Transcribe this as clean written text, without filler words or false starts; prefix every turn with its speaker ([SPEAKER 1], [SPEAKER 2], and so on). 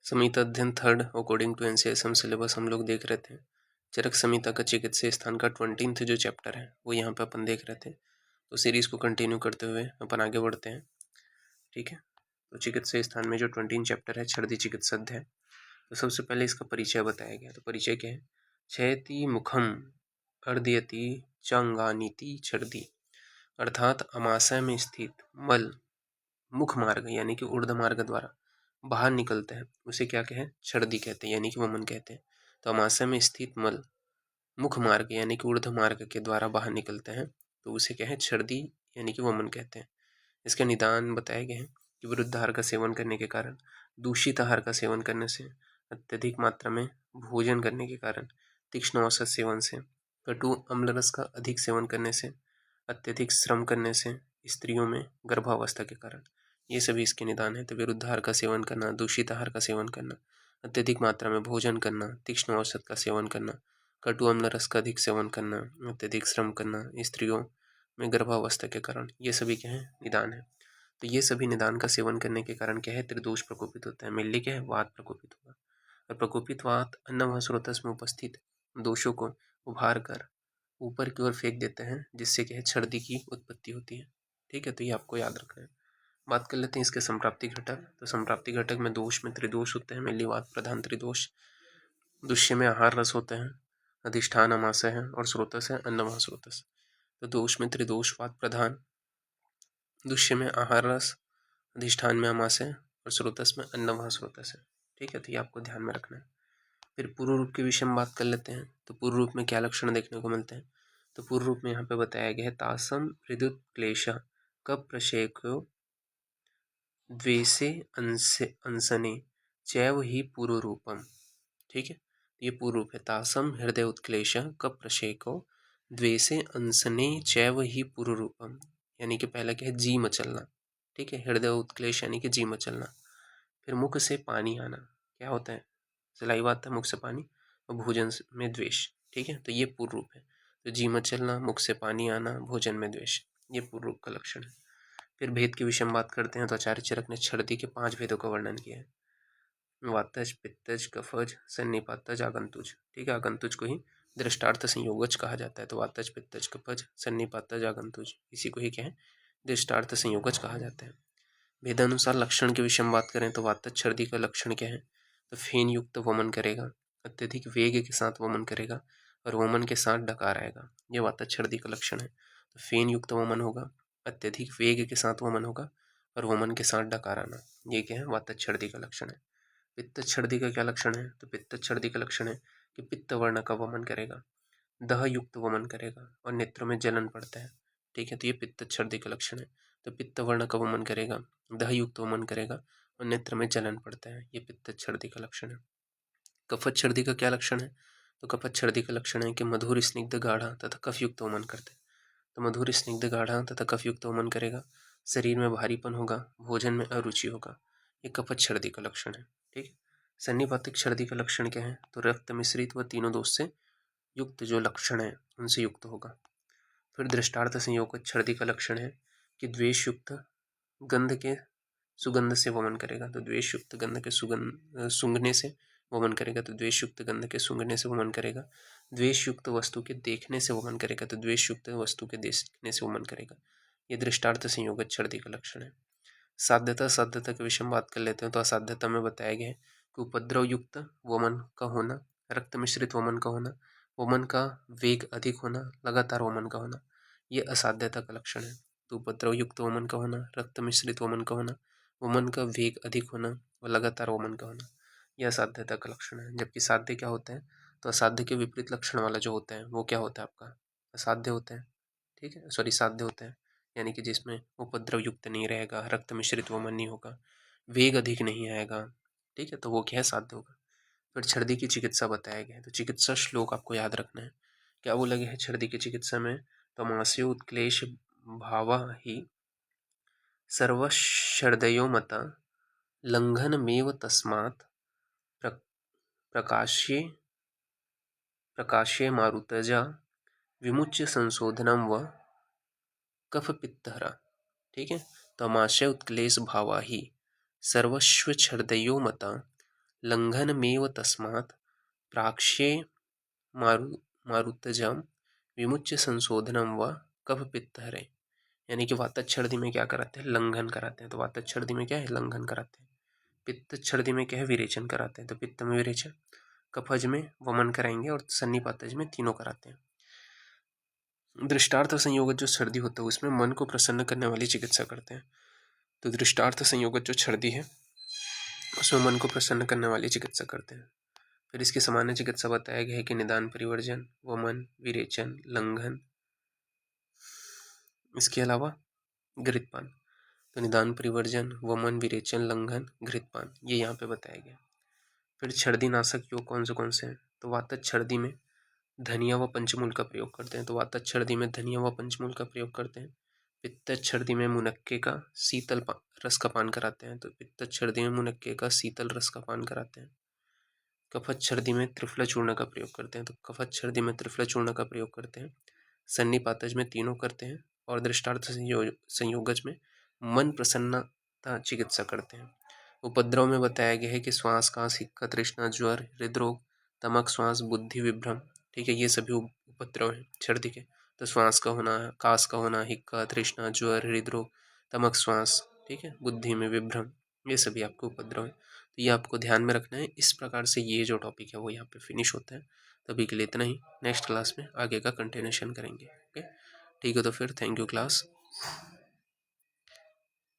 [SPEAKER 1] संहिता अध्ययन third according to NCSM syllabus हम लोग देख रहे थे। चरक संहिता का चिकित्सीय स्थान का 20th जो चैप्टर है वो यहाँ पे अपन देख रहे थे। तो सीरीज को कंटिन्यू करते हुए अपन आगे बढ़ते हैं। ठीक है, तो चिकित्सीय स्थान में जो 20 चैप्टर है छर्दी चिकित्सा अध्याय। तो सबसे पहले इसका परिचय बताया गया। तो परिचय क्या है? क्षयति मुखम अर्दयति चांगानीति छर्दी, अर्थात अमाशय में स्थित मल मुख मार्ग यानी कि ऊर्ध्व मार्ग द्वारा बाहर निकलते हैं उसे क्या कहें? छर्दी कहते हैं यानी कि वमन कहते हैं। तो अमाशय में स्थित मल मुख मार्ग यानी कि ऊर्ध्व मार्ग के द्वारा बाहर निकलते हैं तो उसे क्या है? छर्दी यानी कि वमन कहते हैं। इसके निदान बताए गए हैं कि विरुद्ध आहार का सेवन करने के कारण, दूषित आहार का सेवन करने से, अत्यधिक मात्रा में भोजन करने के कारण, तीक्ष्ण औषध सेवन से, कटु अम्ल रस का अधिक सेवन करने से, अत्यधिक श्रम करने से, स्त्रियों में गर्भावस्था के कारण, ये सभी इसके निदान है। तो विरुद्ध आहार का सेवन करना, दूषित आहार का सेवन करना, अत्यधिक मात्रा में भोजन करना, तीक्ष्ण औषध का सेवन करना, कटु अम्ल रस का अधिक सेवन करना, अत्यधिक श्रम करना, स्त्रियों में गर्भावस्था के कारण, ये सभी क्या है? निदान है। तो ये सभी निदान का सेवन करने के कारण क्या है? त्रिदोष प्रकोपित होता है। मेनली क्या है? वात प्रकोपित होगा। और प्रकोपित वात अन्न व स्रोतस में उपस्थित दोषों को उभार कर ऊपर की ओर फेंक देते हैं, जिससे क्या है? छर्दी की उत्पत्ति होती है। ठीक है, तो ये आपको याद रखना है। बात कर लेते हैं इसके संप्राप्ति घटक। तो संप्राप्ति घटक में दोष में त्रिदोष होते हैं। मेनली वात प्रधान त्रिदोष। दुष्य में आहार रस होते हैं, अधिष्ठान अमाशय है और स्रोतस है अन्न व स्रोतस। तो दोष में त्रिदोष वात प्रधान, दुष्य में आहार रस, अधिष्ठान में अमाशय और स्रोतस में अन्न व स्रोतस है। ठीक है, तो ये आपको ध्यान में रखना है। फिर पूर्व रूप के विषय में बात कर लेते हैं। तो पूर्व रूप में क्या लक्षण देखने को मिलते हैं? तो पूर्व रूप में यहाँ पे बताया गया है तासम हृदुत क्लेश कब प्रशेको द्वेषे अंसने चैव ही पूर्व रूपम। ठीक है, ये पूर्व रूप है। तासम हृदय उत्क्लेश कब प्रशेको द्वेषे अंसने चैव ही पूर्व रूपम, यानी कि पहला क्या है? जी मचलना। ठीक है, हृदय उत्क्लेश यानी कि जी मचलना। फिर मुख से पानी आना, क्या होता है? सलाइवा आता है मुख से पानी, और भोजन में द्वेष। ठीक है, तो ये पूर्व रूप है। तो जी मचलना, मुख से पानी आना, भोजन में द्वेष, ये पूर्व रूप का लक्षण है। फिर भेद के विषय में बात करते हैं। तो आचार्य चरक ने छर्दी के 5 भेदों का वर्णन किया है। वातज, पित्तज, कफज, सन्निपातज, आगंतुज। ठीक है, आगंतुज को ही दृष्टार्थ संयोगज कहा जाता है। तो वातज, पित्तज, कफज, सन्निपातज, आगंतुज, इसी को ही क्या है? दृष्टार्थ संयोगज कहा जाता है। भेदानुसार लक्षण के विषय में बात करें तो वातज छर्दी का लक्षण क्या है? तो फेन युक्त वमन करेगा, अत्यधिक वेग के साथ वमन करेगा और वमन के साथ डकार आएगा, ये वातज छर्दी का लक्षण है। तो फेन युक्त वमन होगा, अत्यधिक वेग के साथ वमन होगा और वमन के साथ डकार आना, ये क्या है? वातज छर्दी का लक्षण है। पित्त छर्दी का क्या लक्षण है? तो पित्त छर्दी का लक्षण है कि पित्त वर्ण का वमन करेगा, दह युक्त वमन करेगा और नेत्रों में जलन पड़ता है। ठीक है, तो ये पित्त छर्दी का लक्षण है। तो पित्त वर्ण का वमन करेगा, दह युक्त वमन करेगा और नेत्र में जलन पड़ता है, ये पित्त छर्दी का लक्षण है। कफत छर्दी का क्या लक्षण है? तो कफत छर्दी का लक्षण है कि मधुर स्निग्ध गाढ़ा तथा कफ युक्त वमन करते हैं। तो मधुर स्निग्ध गाढ़ा तथा कफ युक्त वमन करेगा, शरीर में भारीपन होगा, भोजन में अरुचि होगा, ये कफत छर्दी का लक्षण है। ठीक है, सन्निपातिक छर्दी का लक्षण क्या है? तो रक्त मिश्रित व तीनों दोष से युक्त जो लक्षण है उनसे युक्त होगा। फिर दृष्टार्थ संयोग छर्दी का लक्षण है कि द्वेष युक्त गंध के सुगंध से वमन करेगा। तो द्वेष युक्त गंध के सूंघने से वमन करेगा, तो द्वेष युक्त गंध के सूंघने से वमन करेगा। द्वेष युक्त वस्तु के देखने से वमन करेगा, तो द्वेष युक्त वस्तु के देखने से वमन करेगा, ये दृष्टार्थ संयोग छर्दी का लक्षण है। साध्यता साध्यता के विषय में बात कर लेते हैं। तो असाध्यता में बताया गया है कि उपद्रव युक्त वमन का होना, रक्त मिश्रित वमन का होना, वमन का वेग अधिक होना, लगातार वमन का होना, ये असाध्यता का लक्षण है। तो उपद्रव युक्त वमन का होना, रक्त मिश्रित वमन का होना, वमन का वेग अधिक होना और लगातार वमन का होना, यह असाध्यता का लक्षण है। जबकि साध्य क्या होता है? तो असाध्य के विपरीत लक्षण वाला जो होता है वो क्या होता है? आपका असाध्य होता है। ठीक है, सॉरी, साध्य होता है, यानी कि जिसमें उपद्रव युक्त नहीं रहेगा, रक्त मिश्रित वमन नहीं होगा, वेग अधिक नहीं आएगा। ठीक है, तो वो क्या है? साध्य होगा। फिर छर्दी की चिकित्सा बताया गया है। तो चिकित्सा श्लोक आपको याद रखना है। क्या वो लगे है छर्दी की चिकित्सा में? तो मास्यो उत्क्लेश भावा ही सर्वशर्दयो मता लंघनमेव तस्मात् प्रकाश्ये प्रकाश्ये मारुतजा विमुच्य संशोधनम व कफ पित्तहरा। ठीक है, तमाशय उत्क्लेश भावा ही सर्वस्व छर्दयो मता लंघनमेव तस्मात् प्राक्ष्ये मारुतजाम विमुच्य संशोधनम व कफ पित्तहरे। यानी कि वातच्छर्दी में क्या कराते हैं, लंघन कराते हैं। तो वातच्छर्दी में क्या है, लंघन कराते हैं। पित्तच्छर्दी में क्या है, विरेचन कराते हैं। तो पित्त में विरेचन, कफज में वमन कराएंगे और सन्निपातज में तीनों कराते हैं। दृष्टार्थ संयोगज जो सर्दी होता है उसमें मन को प्रसन्न करने वाली चिकित्सा करते हैं। तो दृष्टार्थ संयोगज जो सर्दी है उसमें मन को प्रसन्न करने वाली चिकित्सा करते हैं। फिर इसकी सामान्य चिकित्सा बताया गया है कि निदान परिवर्जन, वमन, विरेचन, लंघन, इसके अलावा घृतपान। तो निदान परिवर्जन, वमन, विरेचन, लंघन, घृतपान, ये यहाँ पे बताया गया। फिर छर्दी नाशक योग कौन से हैं, तो वातच्छर्दी में धनिया व पंचमूल का प्रयोग करते हैं। तो वातच्छर्दी में धनिया व पंचमूल का प्रयोग करते हैं। पित्तच्छर्दी में मुनक्के का शीतल रस का पान कराते हैं। तो पित्तच्छर्दी में मुनक्के का शीतल रस का पान कराते हैं। कफच्छर्दी में त्रिफला चूर्ण का प्रयोग करते हैं। तो कफच्छर्दी में त्रिफला चूर्ण का प्रयोग करते हैं। सन्निपातज में तीनों करते हैं। और दृष्टार्थ संयोगज में मन प्रसन्नता चिकित्सा करते हैं। उपद्रव में बताया गया है कि श्वास, काश, हिक्का, तृष्णा, ज्वर, हृदरोग, तमक, श्वास, बुद्धि विभ्रम, ठीक है, ये सभी उपद्रव हैं सर्दी के। तो श्वास का होना, काश का होना, हिक्का, तृष्णा, ज्वर, हृदरोग, तमक, श्वास, ठीक है, बुद्धि में विभ्रम, ये सभी आपके उपद्रव हैं। तो ये आपको ध्यान में रखना है। इस प्रकार से ये जो टॉपिक है वो यहाँ पे फिनिश होता है। तभी के लिए इतना ही। नेक्स्ट क्लास में आगे का कंटिन्यूशन करेंगे। ओके, ठीक है, तो फिर थैंक यू क्लास।